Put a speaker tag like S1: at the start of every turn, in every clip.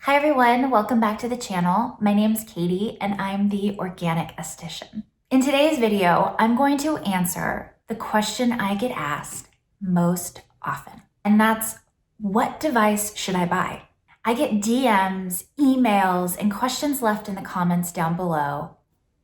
S1: Hi everyone, welcome back to the channel. My name's Katie and I'm the Organic Esthetician. In today's video, I'm going to answer the question I get asked most often, and that's, what device should I buy? I get DMs, emails, and questions left in the comments down below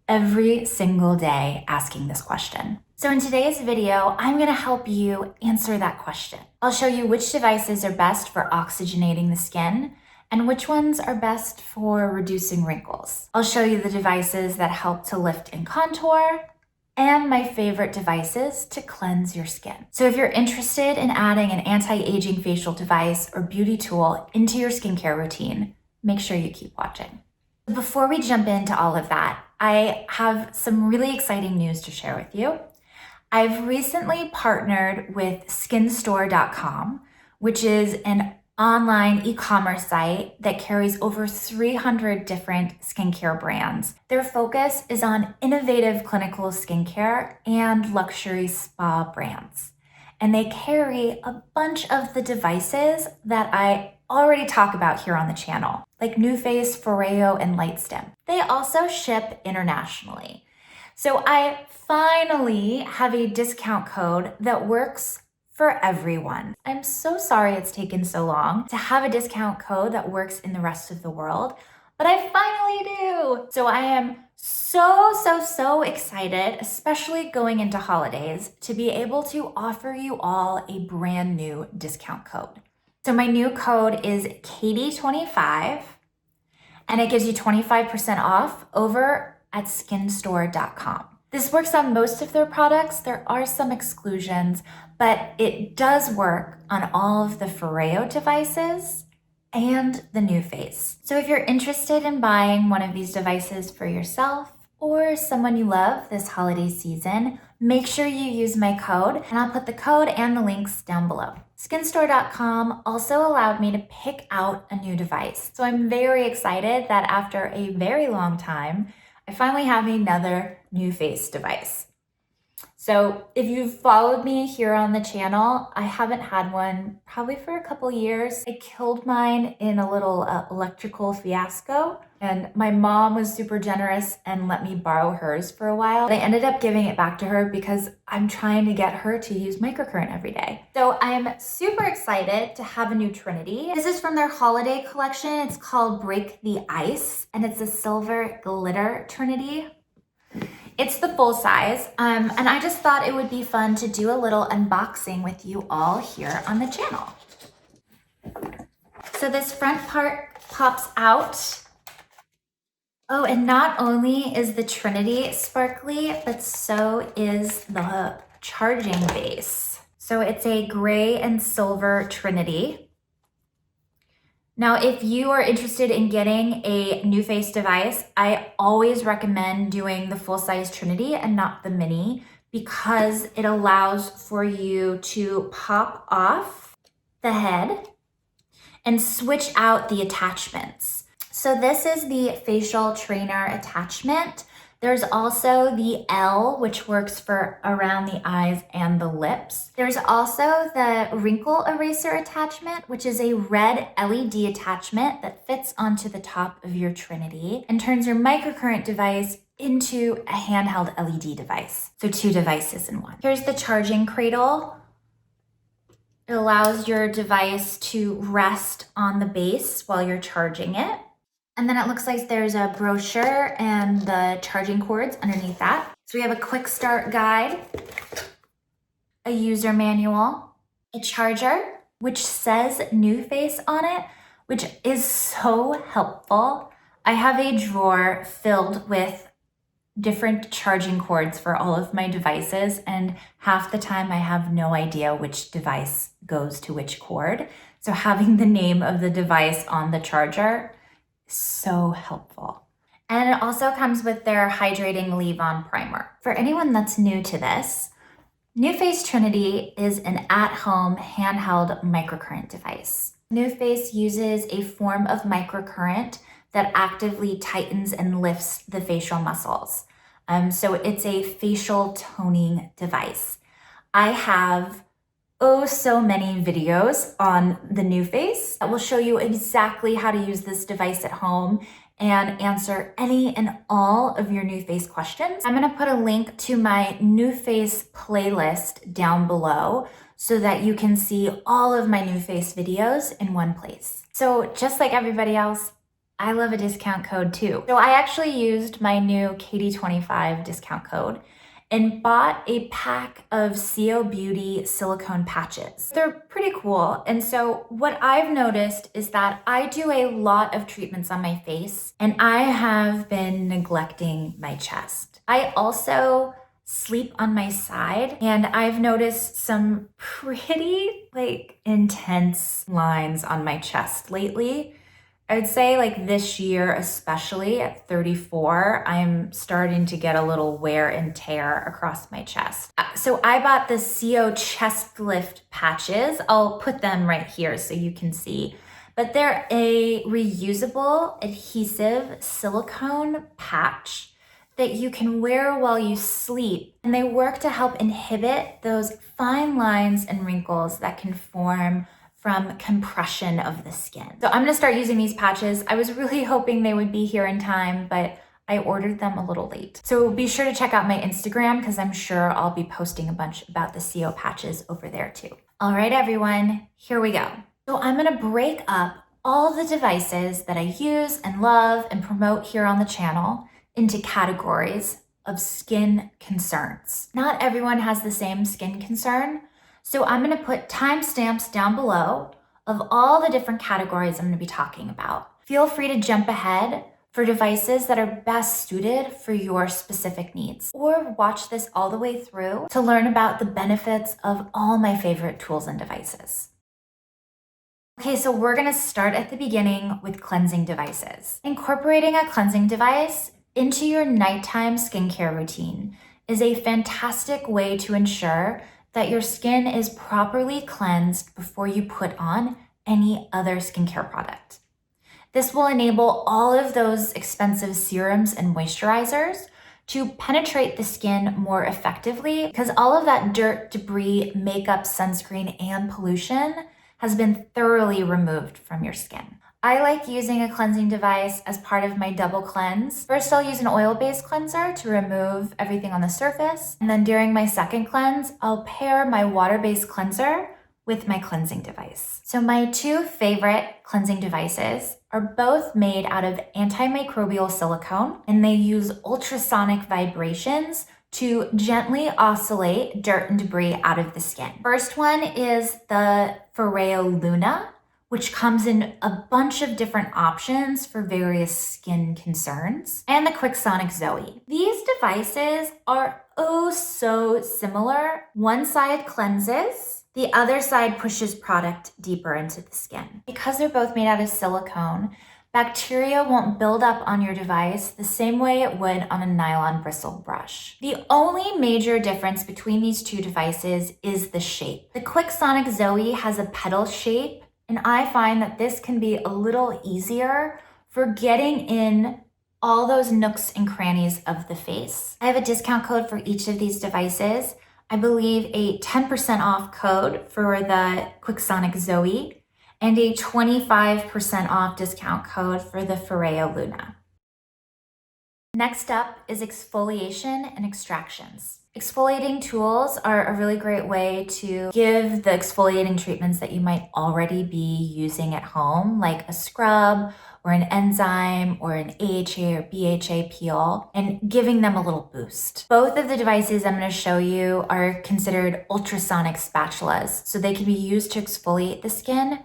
S1: every single day asking this question. So in today's video, I'm gonna help you answer that question. I'll show you which devices are best for oxygenating the skin and which ones are best for reducing wrinkles. I'll show you the devices that help to lift and contour, and my favorite devices to cleanse your skin. So if you're interested in adding an anti-aging facial device or beauty tool into your skincare routine, make sure you keep watching. Before we jump into all of that, I have some really exciting news to share with you. I've recently partnered with SkinStore.com, which is an online e-commerce site that carries over 300 different skincare brands. Their focus is on innovative clinical skincare and luxury spa brands. And they carry a bunch of the devices that I already talk about here on the channel, like NuFace, FOREO, and LightStim. They also ship internationally. So I finally have a discount code that works for everyone. I'm so sorry it's taken so long to have a discount code that works in the rest of the world, but I finally do. So I am so excited, especially going into holidays, to be able to offer you all a brand new discount code. So my new code is Katie25, and it gives you 25% off over at SkinStore.com. This works on most of their products. There are some exclusions, but it does work on all of the FOREO devices and the NuFace. So if you're interested in buying one of these devices for yourself or someone you love this holiday season, make sure you use my code, and I'll put the code and the links down below. SkinStore.com also allowed me to pick out a new device. So I'm very excited that after a very long time, I finally have another NuFace device. So if you've followed me here on the channel, I haven't had one probably for a couple years. I killed mine in a little electrical fiasco, and my mom was super generous and let me borrow hers for a while. But I ended up giving it back to her because I'm trying to get her to use microcurrent every day. So I'm super excited to have a new Trinity. This is from their holiday collection. It's called Break the Ice, and it's a silver glitter Trinity. It's the full size, and I just thought it would be fun to do a little unboxing with you all here on the channel. So this front part pops out. Oh, and not only is the Trinity sparkly, but so is the charging base. So it's a gray and silver Trinity. Now, if you are interested in getting a NuFace device, I always recommend doing the full-size Trinity and not the mini, because it allows for you to pop off the head and switch out the attachments. So this is the facial trainer attachment. There's also the L, which works for around the eyes and the lips. There's also the wrinkle eraser attachment, which is a red LED attachment that fits onto the top of your Trinity and turns your microcurrent device into a handheld LED device. So 2 devices in one. Here's the charging cradle. It allows your device to rest on the base while you're charging it. And then it looks like there's a brochure and the charging cords underneath that. So we have a quick start guide, a user manual, a charger, which says NuFace on it, which is so helpful. I have a drawer filled with different charging cords for all of my devices, and half the time I have no idea which device goes to which cord. So having the name of the device on the charger, so helpful. And it also comes with their hydrating leave-on primer. For anyone that's new to this, NuFace Trinity is an at-home handheld microcurrent device. NuFace uses a form of microcurrent that actively tightens and lifts the facial muscles. So it's a facial toning device. I have oh so many videos on the NuFace that will show you exactly how to use this device at home and answer any and all of your NuFace questions. I'm gonna put a link to my NuFace playlist down below so that you can see all of my NuFace videos in one place. So just like everybody else, I love a discount code too. So I actually used my new Katie25 discount code and bought a pack of Sio Beauty silicone patches. They're pretty cool. And so what I've noticed is that I do a lot of treatments on my face and I have been neglecting my chest. I also sleep on my side and I've noticed some pretty intense lines on my chest lately. I would say this year, especially at 34, I'm starting to get a little wear and tear across my chest. So I bought the Sio Chestlift patches. I'll put them right here so you can see. But they're a reusable adhesive silicone patch that you can wear while you sleep. And they work to help inhibit those fine lines and wrinkles that can form from compression of the skin. So I'm gonna start using these patches. I was really hoping they would be here in time, but I ordered them a little late. So be sure to check out my Instagram because I'm sure I'll be posting a bunch about the Sio patches over there too. All right, everyone, here we go. So I'm gonna break up all the devices that I use and love and promote here on the channel into categories of skin concerns. Not everyone has the same skin concern, so I'm gonna put timestamps down below of all the different categories I'm gonna be talking about. Feel free to jump ahead for devices that are best suited for your specific needs, or watch this all the way through to learn about the benefits of all my favorite tools and devices. Okay, so we're gonna start at the beginning with cleansing devices. Incorporating a cleansing device into your nighttime skincare routine is a fantastic way to ensure that your skin is properly cleansed before you put on any other skincare product. This will enable all of those expensive serums and moisturizers to penetrate the skin more effectively because all of that dirt, debris, makeup, sunscreen, and pollution has been thoroughly removed from your skin. I like using a cleansing device as part of my double cleanse. First, I'll use an oil-based cleanser to remove everything on the surface. And then during my second cleanse, I'll pair my water-based cleanser with my cleansing device. So my two favorite cleansing devices are both made out of antimicrobial silicone, and they use ultrasonic vibrations to gently oscillate dirt and debris out of the skin. First one is the FOREO Luna, which comes in a bunch of different options for various skin concerns, and the QuickSonic Zoe. These devices are oh so similar. One side cleanses, the other side pushes product deeper into the skin. Because they're both made out of silicone, bacteria won't build up on your device the same way it would on a nylon bristle brush. The only major difference between these two devices is the shape. The QuickSonic Zoe has a petal shape, and I find that this can be a little easier for getting in all those nooks and crannies of the face. I have a discount code for each of these devices. I believe a 10% off code for the QuickSonic Zoe and a 25% off discount code for the FOREO Luna. Next up is exfoliation and extractions. Exfoliating tools are a really great way to give the exfoliating treatments that you might already be using at home, like a scrub or an enzyme or an AHA or BHA peel, and giving them a little boost. Both of the devices I'm going to show you are considered ultrasonic spatulas, so they can be used to exfoliate the skin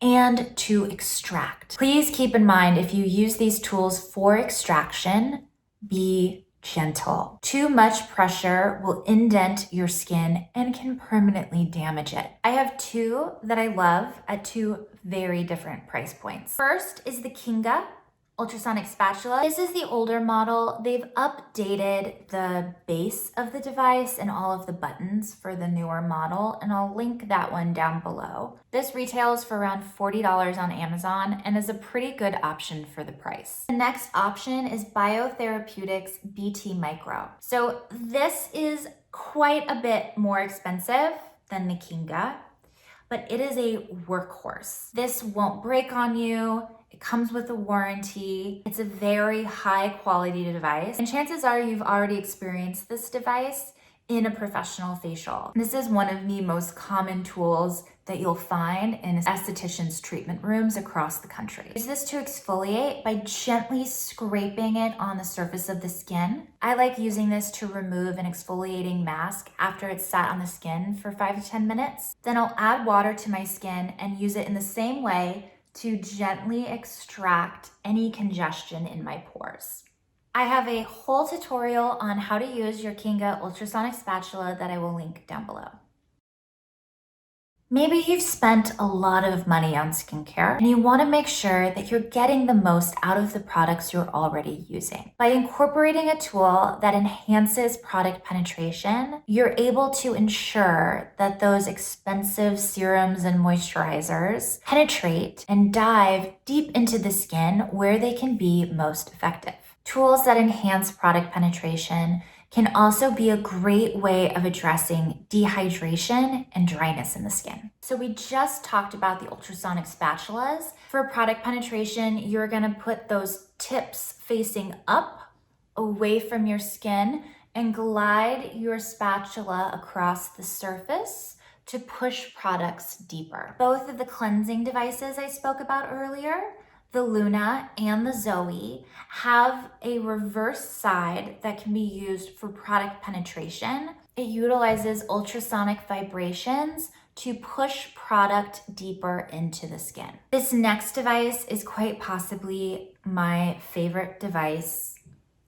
S1: and to extract. Please keep in mind, if you use these tools for extraction, be gentle. Too much pressure will indent your skin and can permanently damage it. I have two that I love at two very different price points. First is the Kinga ultrasonic spatula. This is the older model. They've updated the base of the device and all of the buttons for the newer model, and I'll link that one down below. This retails for around $40 on Amazon and is a pretty good option for the price. The next option is Biotherapeutics BT Micro. So this is quite a bit more expensive than the Kinga. but it is a workhorse. This won't break on you. It comes with a warranty. It's a very high quality device, and chances are you've already experienced this device in a professional facial. This is one of the most common tools that you'll find in estheticians' treatment rooms across the country. Use this to exfoliate by gently scraping it on the surface of the skin. I like using this to remove an exfoliating mask after it's sat on the skin for 5 to 10 minutes. Then I'll add water to my skin and use it in the same way to gently extract any congestion in my pores. I have a whole tutorial on how to use your Kinga ultrasonic spatula that I will link down below. Maybe you've spent a lot of money on skincare and you want to make sure that you're getting the most out of the products you're already using. By incorporating a tool that enhances product penetration, you're able to ensure that those expensive serums and moisturizers penetrate and dive deep into the skin where they can be most effective. Tools that enhance product penetration can also be a great way of addressing dehydration and dryness in the skin. So we just talked about the ultrasonic spatulas. For product penetration, you're gonna put those tips facing up away from your skin and glide your spatula across the surface to push products deeper. Both of the cleansing devices I spoke about earlier, the Luna and the Zoe, have a reverse side that can be used for product penetration. It utilizes ultrasonic vibrations to push product deeper into the skin. This next device is quite possibly my favorite device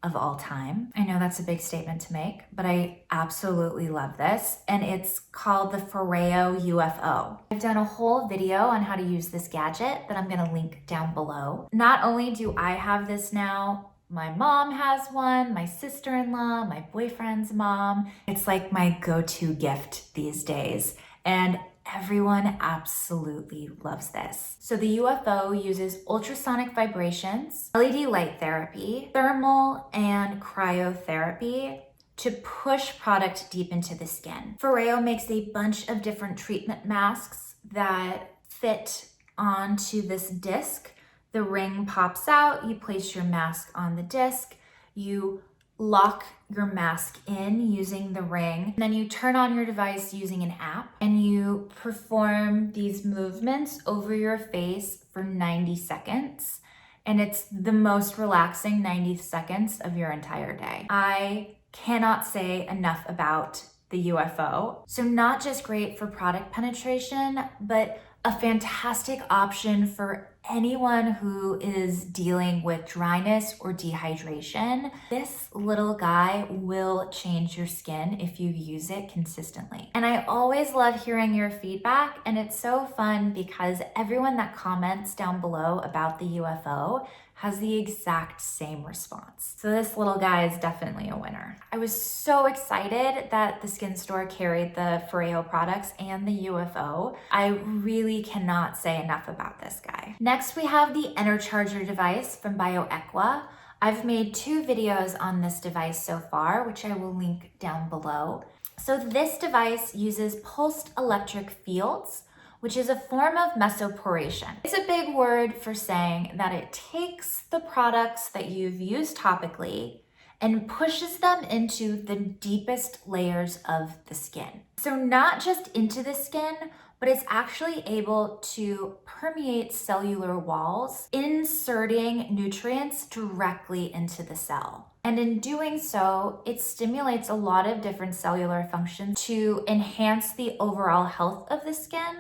S1: of all time. I know that's a big statement to make, but I absolutely love this, and it's called the FOREO UFO. I've done a whole video on how to use this gadget that I'm gonna link down below. Not only do I have this now, my mom has one, my sister-in-law, my boyfriend's mom. It's like my go-to gift these days, and everyone absolutely loves this. So the UFO uses ultrasonic vibrations, LED light therapy, thermal and cryotherapy to push product deep into the skin. FOREO makes a bunch of different treatment masks that fit onto this disc. The ring pops out, you place your mask on the disc, you lock your mask in using the ring, and then you turn on your device using an app and you perform these movements over your face for 90 seconds. And it's the most relaxing 90 seconds of your entire day. I cannot say enough about the UFO. So not just great for product penetration, but a fantastic option for anyone who is dealing with dryness or dehydration. This little guy will change your skin if you use it consistently. And I always love hearing your feedback, and it's so fun because everyone that comments down below about the UFO has the exact same response. So this little guy is definitely a winner. I was so excited that the SkinStore carried the FOREO products and the UFO. I really cannot say enough about this guy. Next, we have the Energizer device from BioEqua. I've made 2 videos on this device so far, which I will link down below. So this device uses pulsed electric fields, which is a form of mesoporation. It's a big word for saying that it takes the products that you've used topically and pushes them into the deepest layers of the skin. So not just into the skin, but it's actually able to permeate cellular walls, inserting nutrients directly into the cell. And in doing so, it stimulates a lot of different cellular functions to enhance the overall health of the skin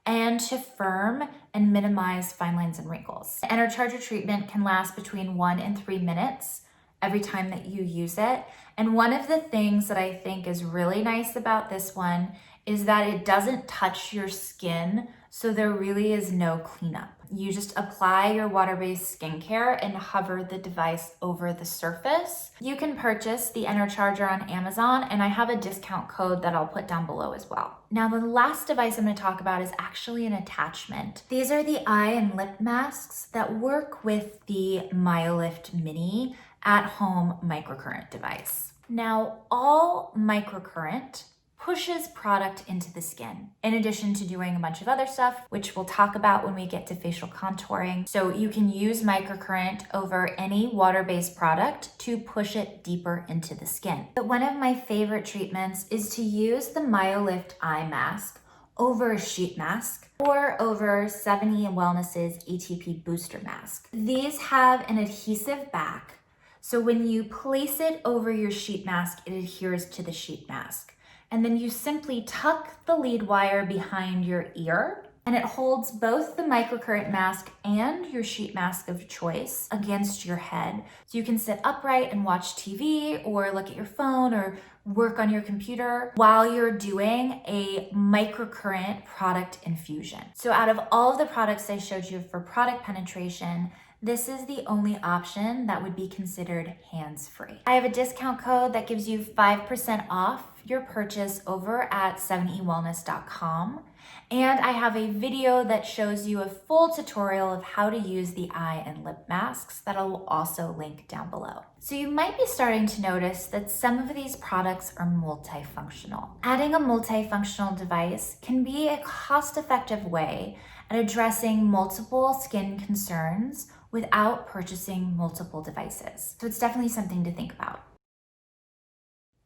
S1: and to firm and minimize fine lines and wrinkles. The Energizer treatment can last between 1 and 3 minutes every time that you use it. And one of the things that I think is really nice about this one is that it doesn't touch your skin, so there really is no cleanup. You just apply your water-based skincare and hover the device over the surface. You can purchase the Energizer on Amazon, and I have a discount code that I'll put down below as well. Now, the last device I'm going to talk about is actually an attachment. These are the eye and lip masks that work with the MyoLift Mini at-home microcurrent device. Now, all microcurrent pushes product into the skin, in addition to doing a bunch of other stuff, which we'll talk about when we get to facial contouring. So you can use microcurrent over any water-based product to push it deeper into the skin. But one of my favorite treatments is to use the MyoLift Eye Mask over a sheet mask or over 70 Wellness's ATP Booster Mask. These have an adhesive back, so when you place it over your sheet mask, it adheres to the sheet mask. And then you simply tuck the lead wire behind your ear, and it holds both the microcurrent mask and your sheet mask of choice against your head. So you can sit upright and watch TV or look at your phone or work on your computer while you're doing a microcurrent product infusion. So out of all of the products I showed you for product penetration, this is the only option that would be considered hands-free. I have a discount code that gives you 5% off your purchase over at 70wellness.com. And I have a video that shows you a full tutorial of how to use the eye and lip masks that I will also link down below. So you might be starting to notice that some of these products are multifunctional. Adding a multifunctional device can be a cost-effective way at addressing multiple skin concerns without purchasing multiple devices. So it's definitely something to think about.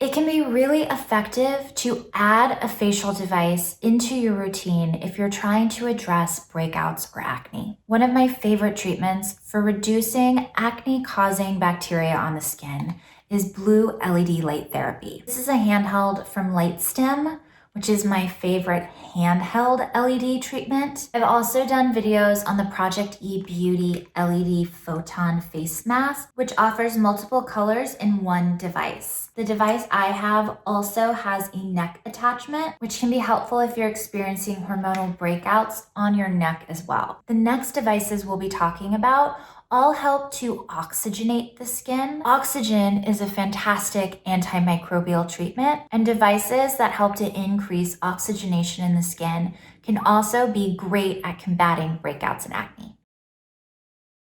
S1: It can be really effective to add a facial device into your routine if you're trying to address breakouts or acne. One of my favorite treatments for reducing acne-causing bacteria on the skin is blue LED light therapy. This is a handheld from LightStim, which is my favorite handheld LED treatment. I've also done videos on the Project E Beauty LED Photon Face Mask, which offers multiple colors in one device. The device I have also has a neck attachment, which can be helpful if you're experiencing hormonal breakouts on your neck as well. The next devices we'll be talking about all help to oxygenate the skin. Oxygen is a fantastic antimicrobial treatment, and devices that help to increase oxygenation in the skin can also be great at combating breakouts and acne.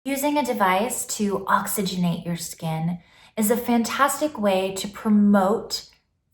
S1: Using a device to oxygenate your skin is a fantastic way to promote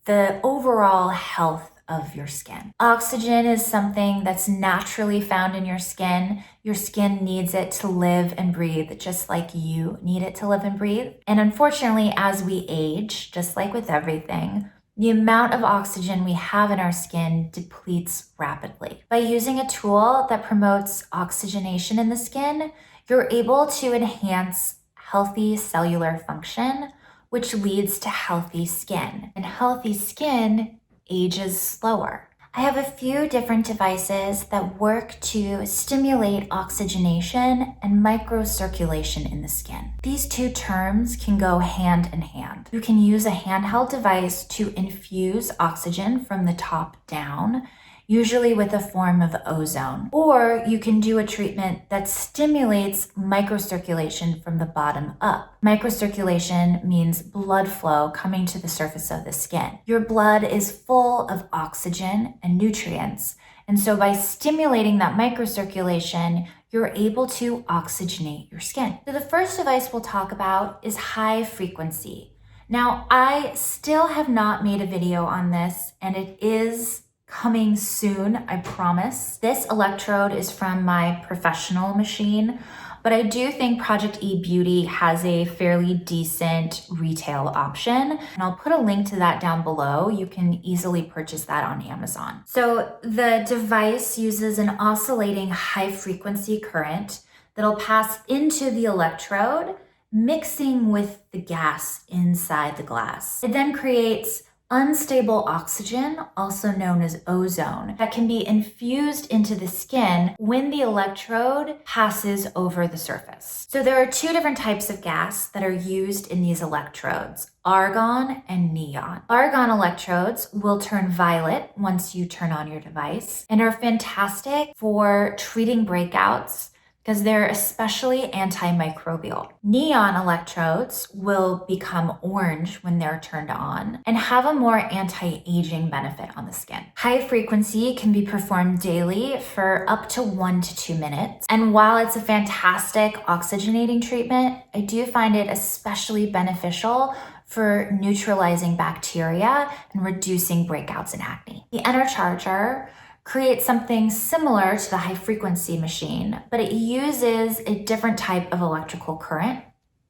S1: the overall health of your skin. Oxygen is something that's naturally found in your skin. Your skin needs it to live and breathe, just like you need it to live and breathe. And unfortunately, as we age, just like with everything, the amount of oxygen we have in our skin depletes rapidly. By using a tool that promotes oxygenation in the skin, you're able to enhance healthy cellular function, which leads to healthy skin. And healthy skin ages slower. I have a few different devices that work to stimulate oxygenation and microcirculation in the skin. These two terms can go hand in hand. You can use a handheld device to infuse oxygen from the top down, usually with a form of ozone. Or you can do a treatment that stimulates microcirculation from the bottom up. Microcirculation means blood flow coming to the surface of the skin. Your blood is full of oxygen and nutrients, and so by stimulating that microcirculation, you're able to oxygenate your skin. So the first device we'll talk about is high frequency. Now, I still have not made a video on this, and it is coming soon, I promise. This electrode is from my professional machine, but I do think Project E Beauty has a fairly decent retail option, and I'll put a link to that down below. You can easily purchase that on Amazon. So the device uses an oscillating high frequency current that'll pass into the electrode, mixing with the gas inside the glass. It then creates unstable oxygen, also known as ozone, that can be infused into the skin when the electrode passes over the surface. So there are two different types of gas that are used in these electrodes, argon and neon. Argon electrodes will turn violet once you turn on your device and are fantastic for treating breakouts, because they're especially antimicrobial. Neon electrodes will become orange when they're turned on and have a more anti-aging benefit on the skin. High frequency can be performed daily for up to 1 to 2 minutes. And while it's a fantastic oxygenating treatment, I do find it especially beneficial for neutralizing bacteria and reducing breakouts in acne. The Energizer creates something similar to the high frequency machine, but it uses a different type of electrical current,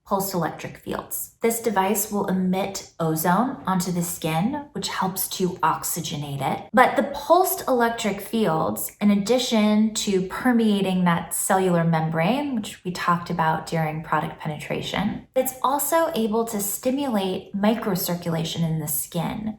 S1: pulsed electric fields. This device will emit ozone onto the skin, which helps to oxygenate it. But the pulsed electric fields, in addition to permeating that cellular membrane, which we talked about during product penetration, it's also able to stimulate microcirculation in the skin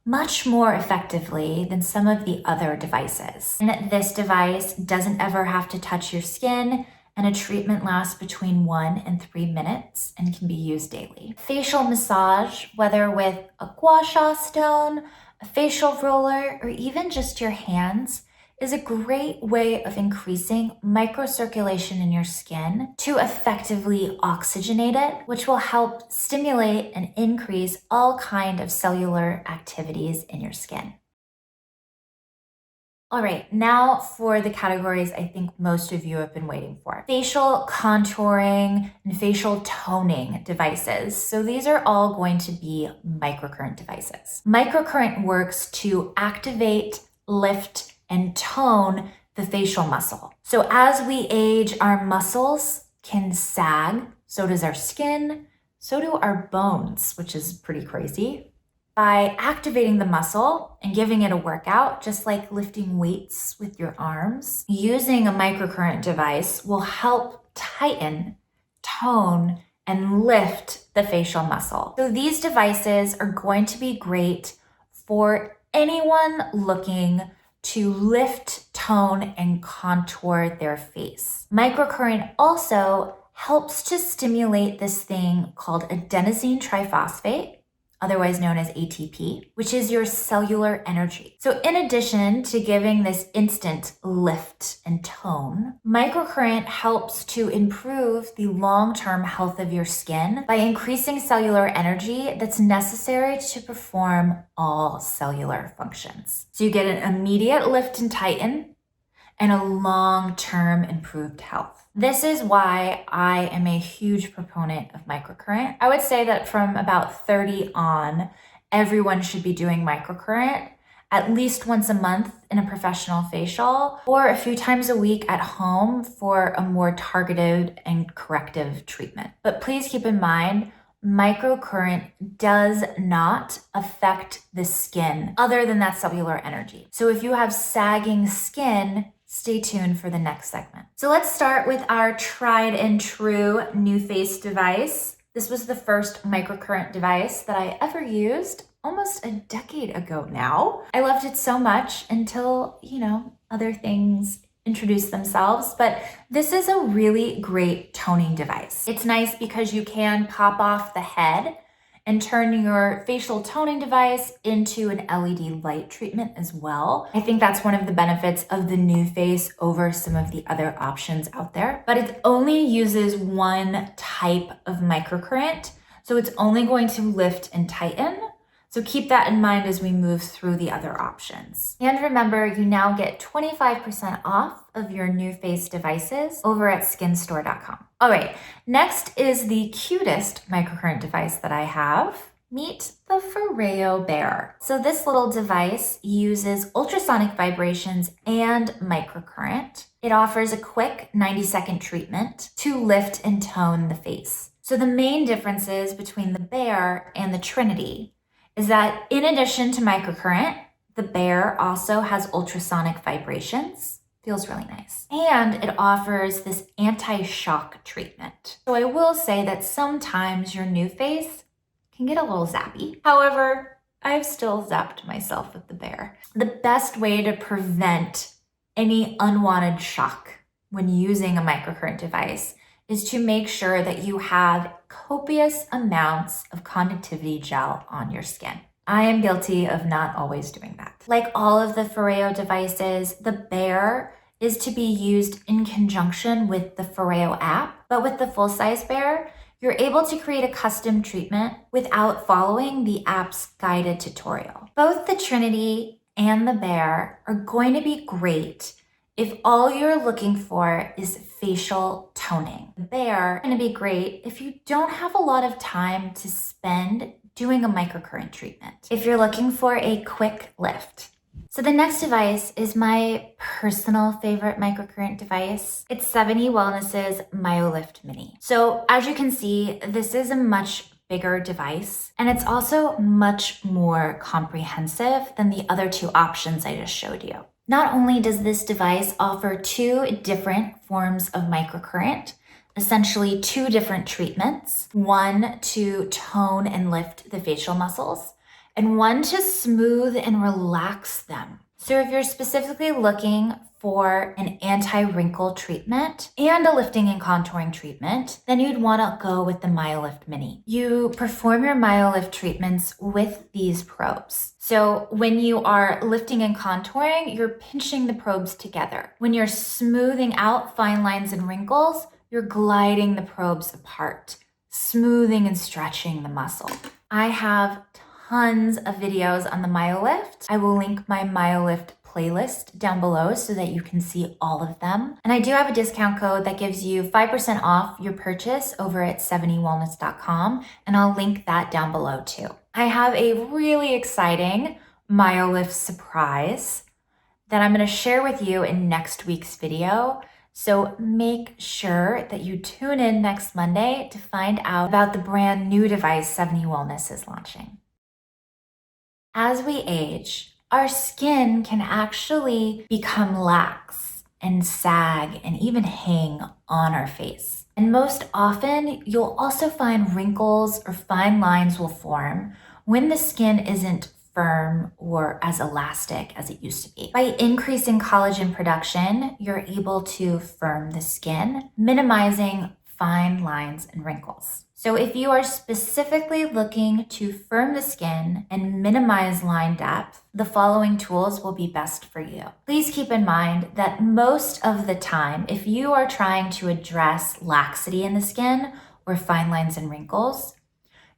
S1: much more effectively than some of the other devices. And this device doesn't ever have to touch your skin, and a treatment lasts between 1 and 3 minutes and can be used daily. Facial massage, whether with a gua sha stone, a facial roller, or even just your hands, is a great way of increasing microcirculation in your skin to effectively oxygenate it, which will help stimulate and increase all kinds of cellular activities in your skin. All right, now for the categories I think most of you have been waiting for. Facial contouring and facial toning devices. So these are all going to be microcurrent devices. Microcurrent works to activate, lift, and tone the facial muscle. So as we age, our muscles can sag, so does our skin, so do our bones, which is pretty crazy. By activating the muscle and giving it a workout, just like lifting weights with your arms, using a microcurrent device will help tighten, tone, and lift the facial muscle. So these devices are going to be great for anyone looking to lift, tone, and contour their face. Microcurrent also helps to stimulate this thing called adenosine triphosphate, otherwise known as ATP, which is your cellular energy. So in addition to giving this instant lift and tone, microcurrent helps to improve the long-term health of your skin by increasing cellular energy that's necessary to perform all cellular functions. So you get an immediate lift and tighten and a long-term improved health. This is why I am a huge proponent of microcurrent. I would say that from about 30 on, everyone should be doing microcurrent at least once a month in a professional facial or a few times a week at home for a more targeted and corrective treatment. But please keep in mind, microcurrent does not affect the skin other than that cellular energy. So if you have sagging skin, stay tuned for the next segment. So let's start with our tried and true NuFace device. This was the first microcurrent device that I ever used almost a decade ago now. I loved it so much until, other things introduced themselves, but this is a really great toning device. It's nice because you can pop off the head and turn your facial toning device into an LED light treatment as well. I think that's one of the benefits of the NuFace over some of the other options out there, but it only uses one type of microcurrent, so it's only going to lift and tighten. So keep that in mind as we move through the other options. And remember, you now get 25% off of your NuFace devices over at SkinStore.com. All right, next is the cutest microcurrent device that I have. Meet the FOREO Bear. So this little device uses ultrasonic vibrations and microcurrent. It offers a quick 90-second treatment to lift and tone the face. So the main differences between the Bear and the Trinity is that in addition to microcurrent, the Bear also has ultrasonic vibrations. Feels really nice. And it offers this anti-shock treatment. So I will say that sometimes your NuFace can get a little zappy. However, I've still zapped myself with the Bear. The best way to prevent any unwanted shock when using a microcurrent device is to make sure that you have copious amounts of conductivity gel on your skin. I am guilty of not always doing that. Like all of the FOREO devices, the Bear is to be used in conjunction with the FOREO app, but with the full-size Bear, you're able to create a custom treatment without following the app's guided tutorial. Both the Trinity and the Bear are going to be great if all you're looking for is facial toning. The Bear is going to be great if you don't have a lot of time to spend doing a microcurrent treatment, if you're looking for a quick lift. So the next device is my personal favorite microcurrent device. It's 70 Wellness's MyoLift Mini. So as you can see, this is a much bigger device, and it's also much more comprehensive than the other two options I just showed you. Not only does this device offer two different forms of microcurrent, essentially two different treatments, one to tone and lift the facial muscles, and one to smooth and relax them. So if you're specifically looking for an anti-wrinkle treatment and a lifting and contouring treatment, then you'd want to go with the MyoLift Mini. You perform your MyoLift treatments with these probes. So when you are lifting and contouring, you're pinching the probes together. When you're smoothing out fine lines and wrinkles, you're gliding the probes apart, smoothing and stretching the muscle. I have tons of videos on the MyoLift. I will link my MyoLift playlist down below so that you can see all of them. And I do have a discount code that gives you 5% off your purchase over at 70wellness.com, and I'll link that down below too. I have a really exciting MyoLift surprise that I'm going to share with you in next week's video. So make sure that you tune in next Monday to find out about the brand new device 70 Wellness is launching. As we age, our skin can actually become lax and sag and even hang on our face. And most often, you'll also find wrinkles or fine lines will form when the skin isn't firm or as elastic as it used to be. By increasing collagen production, you're able to firm the skin, minimizing fine lines and wrinkles. So if you are specifically looking to firm the skin and minimize line depth, the following tools will be best for you. Please keep in mind that most of the time, if you are trying to address laxity in the skin or fine lines and wrinkles,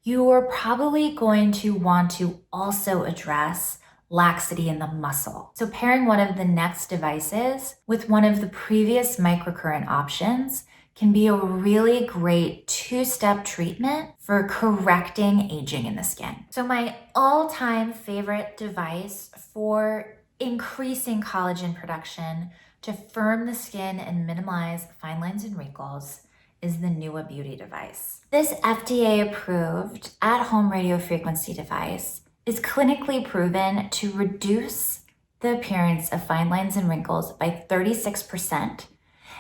S1: you are probably going to want to also address laxity in the muscle. So pairing one of the next devices with one of the previous microcurrent options can be a really great two-step treatment for correcting aging in the skin. So my all-time favorite device for increasing collagen production to firm the skin and minimize fine lines and wrinkles is the NEWA Beauty device. This FDA-approved at-home radiofrequency device is clinically proven to reduce the appearance of fine lines and wrinkles by 36%,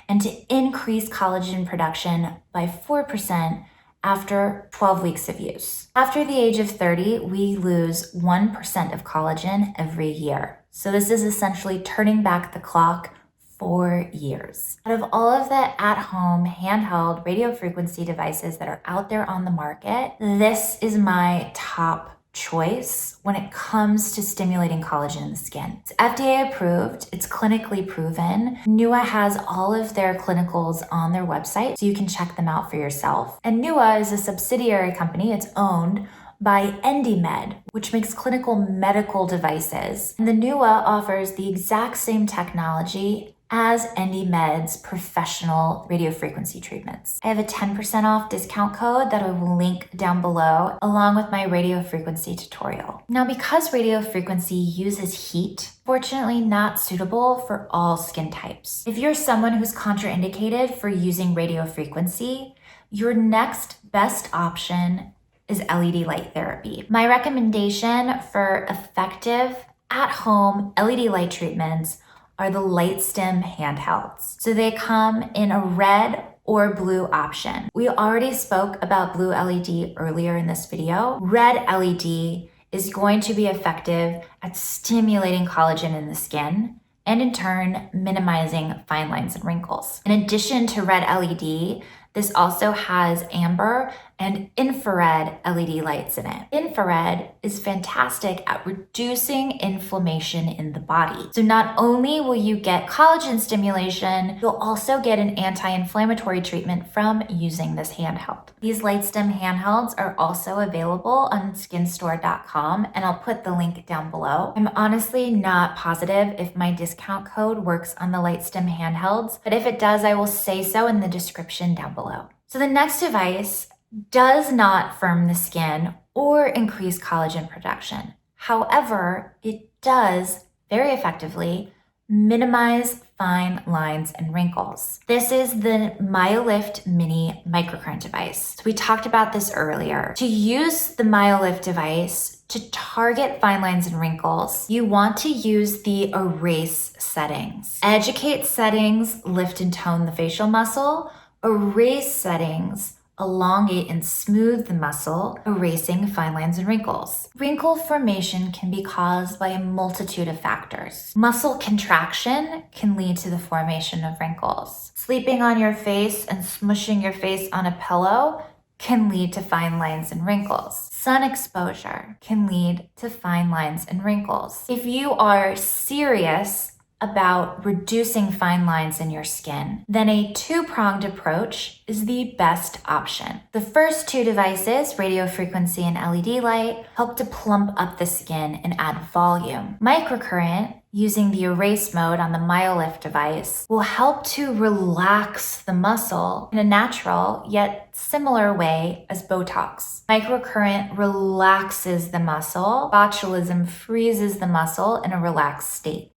S1: and to increase collagen production by 4% after 12 weeks of use. After the age of 30, we lose 1% of collagen every year. So this is essentially turning back the clock 4 years. Out of all of the at-home handheld radiofrequency devices that are out there on the market, this is my top choice when it comes to stimulating collagen in the skin. It's FDA approved, it's clinically proven. NEWA has all of their clinicals on their website, so you can check them out for yourself. And NEWA is a subsidiary company, it's owned by EndyMed, which makes clinical medical devices. And the NEWA offers the exact same technology as EndyMed's professional radiofrequency treatments. I have a 10% off discount code that I will link down below, along with my radiofrequency tutorial. Now, because radiofrequency uses heat, fortunately not suitable for all skin types. If you're someone who's contraindicated for using radiofrequency, your next best option is LED light therapy. My recommendation for effective at-home LED light treatments are the LightStim handhelds. So they come in a red or blue option. We already spoke about blue LED earlier in this video. Red LED is going to be effective at stimulating collagen in the skin and in turn minimizing fine lines and wrinkles. In addition to red LED, this also has amber and infrared LED lights in it. Infrared is fantastic at reducing inflammation in the body. So not only will you get collagen stimulation, you'll also get an anti-inflammatory treatment from using this handheld. These LightStim handhelds are also available on SkinStore.com, and I'll put the link down below. I'm honestly not positive if my discount code works on the LightStim handhelds, but if it does, I will say so in the description down below. So the next device does not firm the skin or increase collagen production. However, it does very effectively minimize fine lines and wrinkles. This is the MyoLift Mini Microcurrent device. So we talked about this earlier. To use the MyoLift device to target fine lines and wrinkles, you want to use the erase settings. Educate settings lift and tone the facial muscle. Erase settings elongate and smooth the muscle, erasing fine lines and wrinkles. Wrinkle formation can be caused by a multitude of factors. Muscle contraction can lead to the formation of wrinkles. Sleeping on your face and smushing your face on a pillow can lead to fine lines and wrinkles. Sun exposure can lead to fine lines and wrinkles. If you are serious about reducing fine lines in your skin, then a two-pronged approach is the best option. The first two devices, radio frequency and LED light, help to plump up the skin and add volume. Microcurrent, using the erase mode on the MyoLift device, will help to relax the muscle in a natural yet similar way as Botox. Microcurrent relaxes the muscle. Botulism freezes the muscle in a relaxed state.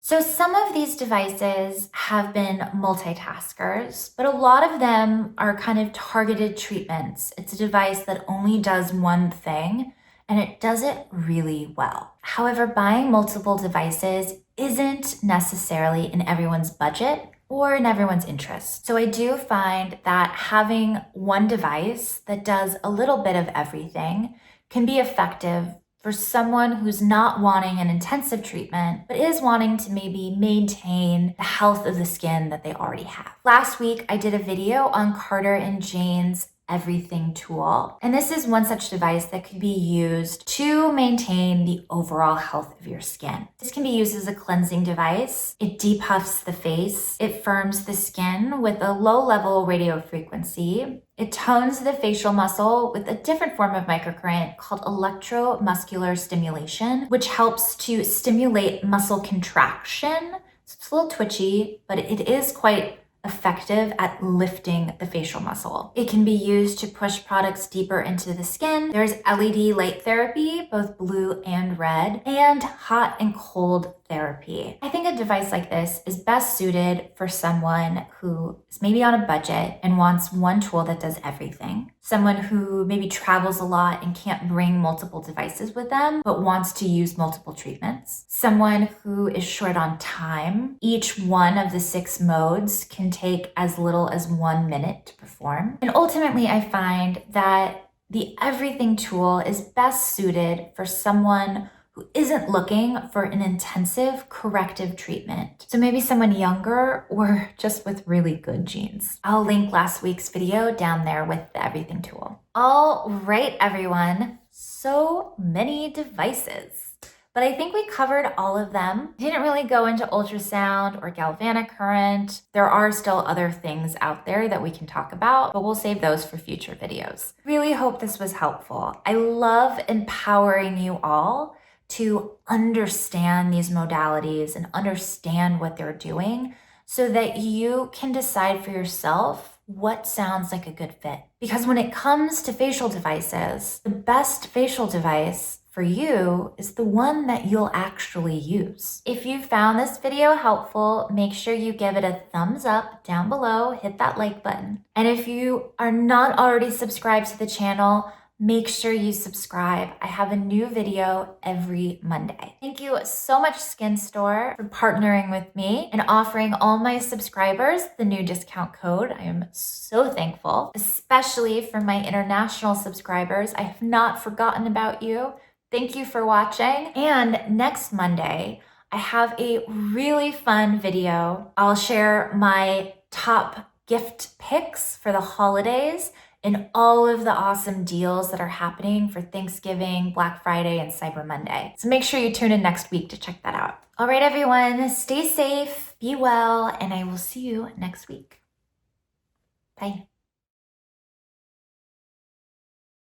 S1: So some of these devices have been multitaskers, but a lot of them are kind of targeted treatments. It's a device that only does one thing, and it does it really well. However, buying multiple devices isn't necessarily in everyone's budget or in everyone's interest. So I do find that having one device that does a little bit of everything can be effective for someone who's not wanting an intensive treatment, but is wanting to maybe maintain the health of the skin that they already have. Last week, I did a video on Carter and Jane's Everything tool. And this is one such device that could be used to maintain the overall health of your skin. This can be used as a cleansing device. It depuffs the face. It firms the skin with a low-level radio frequency. It tones the facial muscle with a different form of microcurrent called electromuscular stimulation, which helps to stimulate muscle contraction. So it's a little twitchy, but it is quite effective at lifting the facial muscle. It can be used to push products deeper into the skin. There's LED light therapy, both blue and red, and hot and cold therapy. I think a device like this is best suited for someone who is maybe on a budget and wants one tool that does everything. Someone who maybe travels a lot and can't bring multiple devices with them, but wants to use multiple treatments. Someone who is short on time. Each one of the 6 modes can take as little as 1 minute to perform. And ultimately, I find that the everything tool is best suited for someone who isn't looking for an intensive corrective treatment. So maybe someone younger or just with really good genes. I'll link last week's video down there with the everything tool. All right, everyone. So many devices. But I think we covered all of them. Didn't really go into ultrasound or galvanic current. There are still other things out there that we can talk about, but we'll save those for future videos. Really hope this was helpful. I love empowering you all to understand these modalities and understand what they're doing so that you can decide for yourself what sounds like a good fit. Because when it comes to facial devices, the best facial device for you is the one that you'll actually use. If you found this video helpful, make sure you give it a thumbs up down below, hit that like button. And if you are not already subscribed to the channel, make sure you subscribe. I have a new video every Monday. Thank you so much, SkinStore, for partnering with me and offering all my subscribers the new discount code. I am so thankful, especially for my international subscribers. I have not forgotten about you. Thank you for watching. And next Monday, I have a really fun video. I'll share my top gift picks for the holidays in all of the awesome deals that are happening for Thanksgiving, Black Friday, and Cyber Monday. So make sure you tune in next week to check that out. All right, everyone, stay safe, be well, and I will see you next week. Bye.